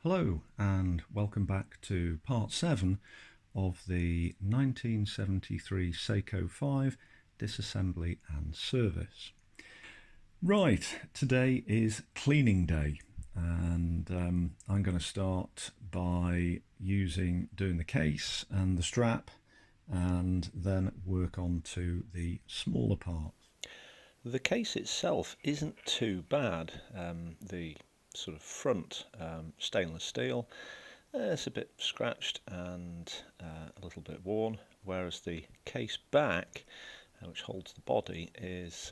Hello and welcome back to part 7 of the 1973 Seiko 5 disassembly and service. Right, today is cleaning day and I'm going to start by doing the case and the strap and then work on to the smaller parts. The case itself isn't too bad. The sort of front stainless steel, it's a bit scratched and a little bit worn, whereas the case back, which holds the body, is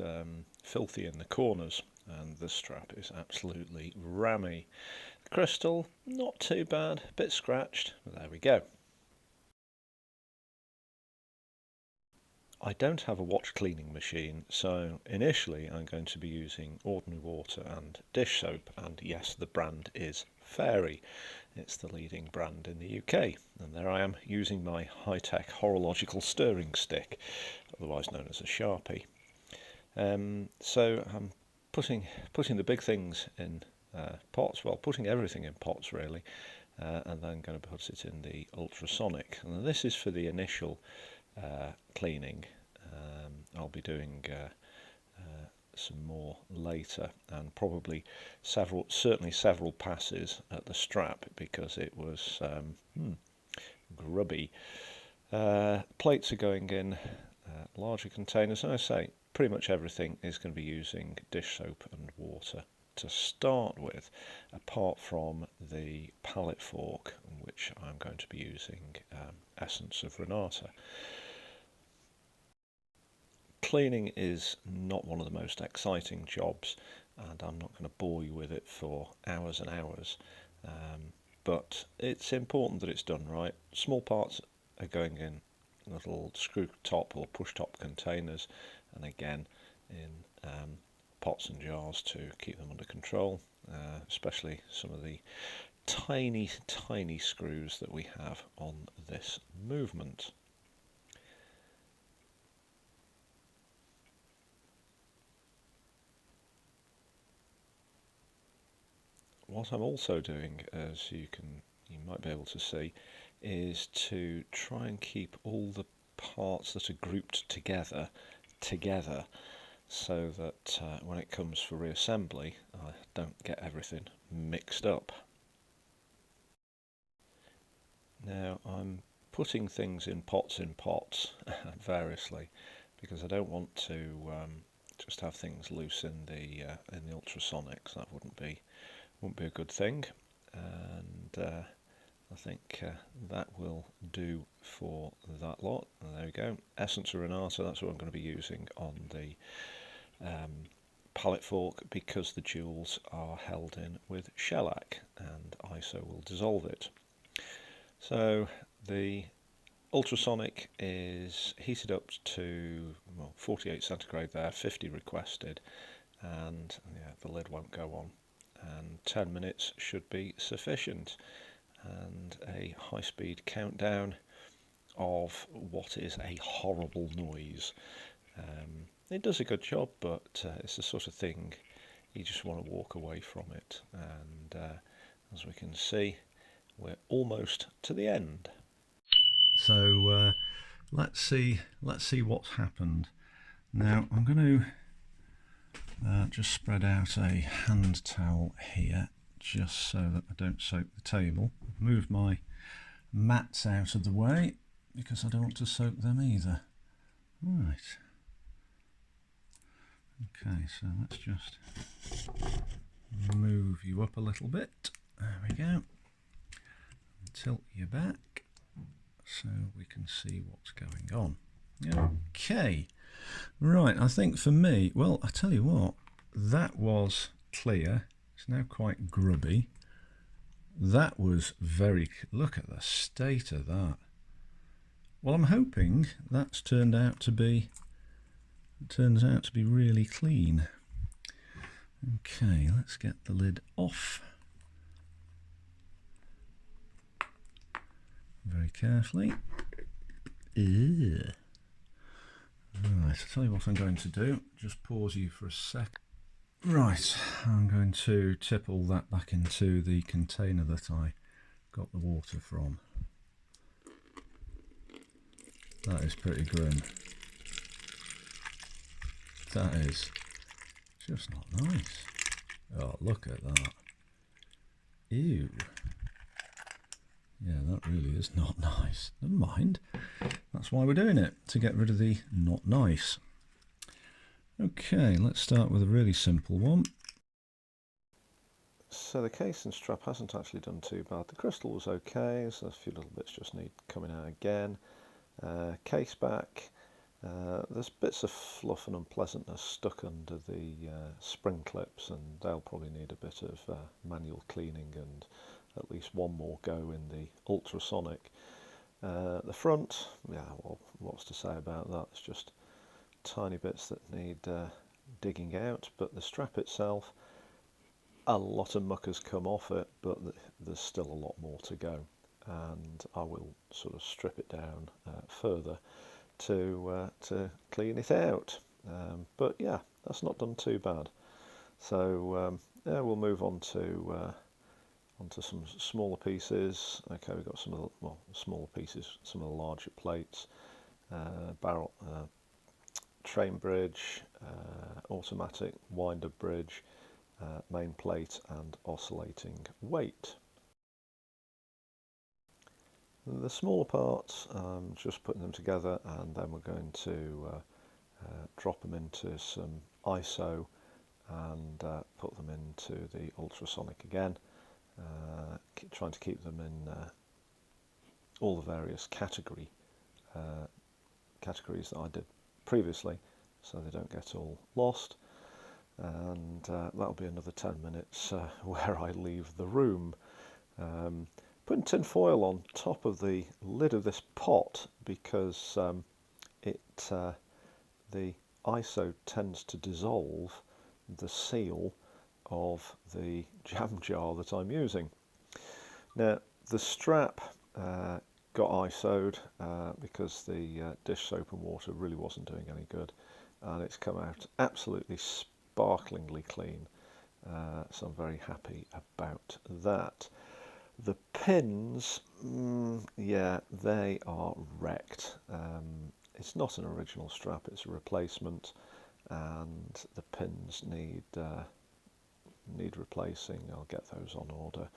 filthy in the corners, and the strap is absolutely rammy. The crystal, not too bad, a bit scratched, but there we go. I don't have a watch cleaning machine, so initially I'm going to be using ordinary water and dish soap, and yes, the brand is Fairy. It's the leading brand in the UK, and there I am using my high-tech horological stirring stick, otherwise known as a Sharpie. So I'm putting the big things in pots, well, putting everything in pots really, and then going to put it in the ultrasonic. And this is for the initial cleaning. I'll be doing some more later, and probably certainly several passes at the strap because it was grubby. Plates are going in larger containers, and I say pretty much everything is going to be using dish soap and water to start with, apart from the pallet fork, which I'm going to be using essence of Renata. Cleaning is not one of the most exciting jobs, and I'm not going to bore you with it for hours and hours, but it's important that it's done right. Small parts are going in little screw top or push top containers, and again in pots and jars to keep them under control, especially some of the tiny screws that we have on this movement. What I'm also doing, as you might be able to see, is to try and keep all the parts that are grouped together, so that when it comes for reassembly, I don't get everything mixed up. Now I'm putting things in pots variously, because I don't want to just have things loose in the ultrasonics. That wouldn't be a good thing, and I think that will do for that lot. And there we go, essence of Renata, that's what I'm going to be using on the pallet fork, because the jewels are held in with shellac and ISO will dissolve it. So the ultrasonic is heated up to 48 centigrade there, 50 requested, and yeah, the lid won't go on, and 10 minutes should be sufficient, and a high-speed countdown of what is a horrible noise. It does a good job, but it's the sort of thing you just want to walk away from it, and as we can see, we're almost to the end. So let's see what's happened. Now I'm going to just spread out a hand towel here, just so that I don't soak the table. Move my mats out of the way because I don't want to soak them either. Right. Okay, so let's just move you up a little bit. There we go. Tilt you back so we can see what's going on. Okay, right, I think for me, well, I tell you what, that was clear. It's now quite grubby. That was look at the state of that. Well, I'm hoping that's turns out to be really clean. Okay, let's get the lid off very carefully. Right, I'll tell you what I'm going to do. Just pause you for a sec. Right, I'm going to tip all that back into the container that I got the water from. That is pretty grim. That is just not nice. Oh, look at that. Ew. Yeah, that really is not nice. Never mind. That's why we're doing it, to get rid of the not nice. Okay, let's start with a really simple one. So the case and strap hasn't actually done too bad. The crystal was okay, so a few little bits just need coming out again. Case back, there's bits of fluff and unpleasantness stuck under the spring clips, and they'll probably need a bit of manual cleaning and at least one more go in the Ultrasonic. The front, yeah, well, what's to say about that? It's just tiny bits that need digging out, but the strap itself, a lot of muck has come off it, but there's still a lot more to go, and I will sort of strip it down further to clean it out. But yeah, that's not done too bad. So yeah, we'll move on to onto some smaller pieces. Okay, we've got some of the smaller pieces, some of the larger plates, barrel, train bridge, automatic winder bridge, main plate and oscillating weight. The smaller parts, just putting them together, and then we're going to drop them into some ISO and put them into the Ultrasonic again, trying to keep them in all the various categories that I did previously, so they don't get all lost. And that'll be another 10 minutes where I leave the room. Putting tin foil on top of the lid of this pot, because the ISO tends to dissolve the seal of the jam jar that I'm using. Now the strap got ISO'd because the dish soap and water really wasn't doing any good, and it's come out absolutely sparklingly clean, so I'm very happy about that. The pins, yeah, they are wrecked. It's not an original strap, it's a replacement, and the pins need replacing. I'll get those on order,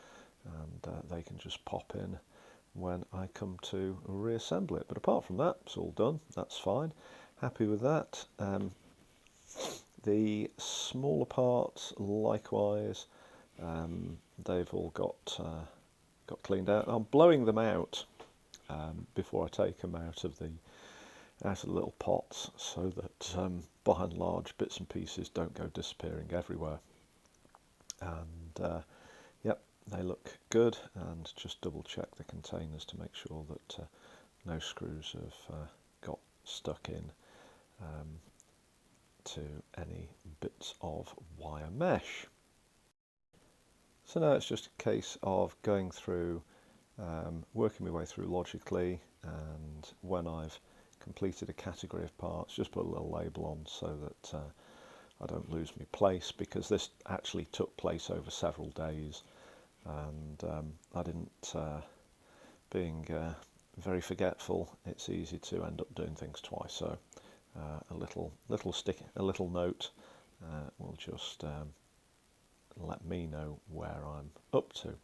and they can just pop in when I come to reassemble it. But apart from that, it's all done. That's fine. Happy with that. The smaller parts, likewise, they've all got cleaned out. I'm blowing them out before I take them out of the little pots, so that by and large bits and pieces don't go disappearing everywhere. And yep, they look good, and just double check the containers to make sure that no screws have got stuck in to any bits of wire mesh. So now it's just a case of going through, working my way through logically, and when I've completed a category of parts, just put a little label on so that I don't lose my place, because this actually took place over several days, and I didn't, being very forgetful, it's easy to end up doing things twice. So a little note will just let me know where I'm up to,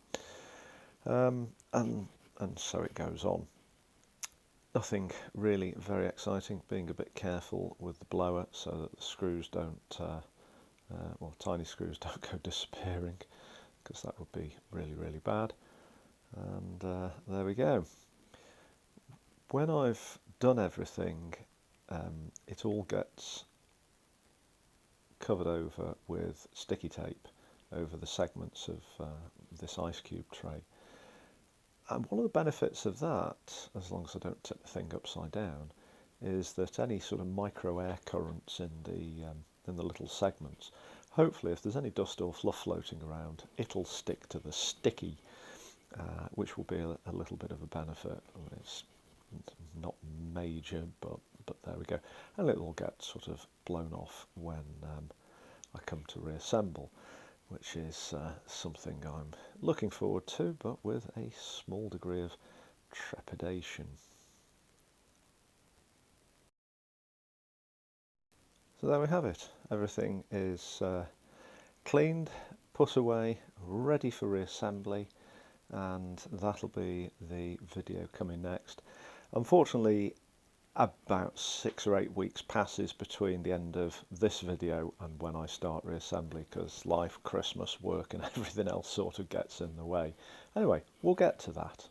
and so it goes on. Nothing really very exciting, being a bit careful with the blower so that the screws don't, tiny screws don't go disappearing, because that would be really, really bad. And there we go. When I've done everything, it all gets covered over with sticky tape over the segments of this ice cube tray. And one of the benefits of that, as long as I don't tip the thing upside down, is that any sort of micro air currents in the little segments, hopefully if there's any dust or fluff floating around, it'll stick to the sticky, which will be a little bit of a benefit. It's not major, but there we go. And it'll get sort of blown off when I come to reassemble, which is something I'm looking forward to, but with a small degree of trepidation. So there we have it. Everything is cleaned, put away, ready for reassembly, and that'll be the video coming next. Unfortunately, about 6 or 8 weeks passes between the end of this video and when I start reassembly, because life, Christmas, work and everything else sort of gets in the way. Anyway, we'll get to that.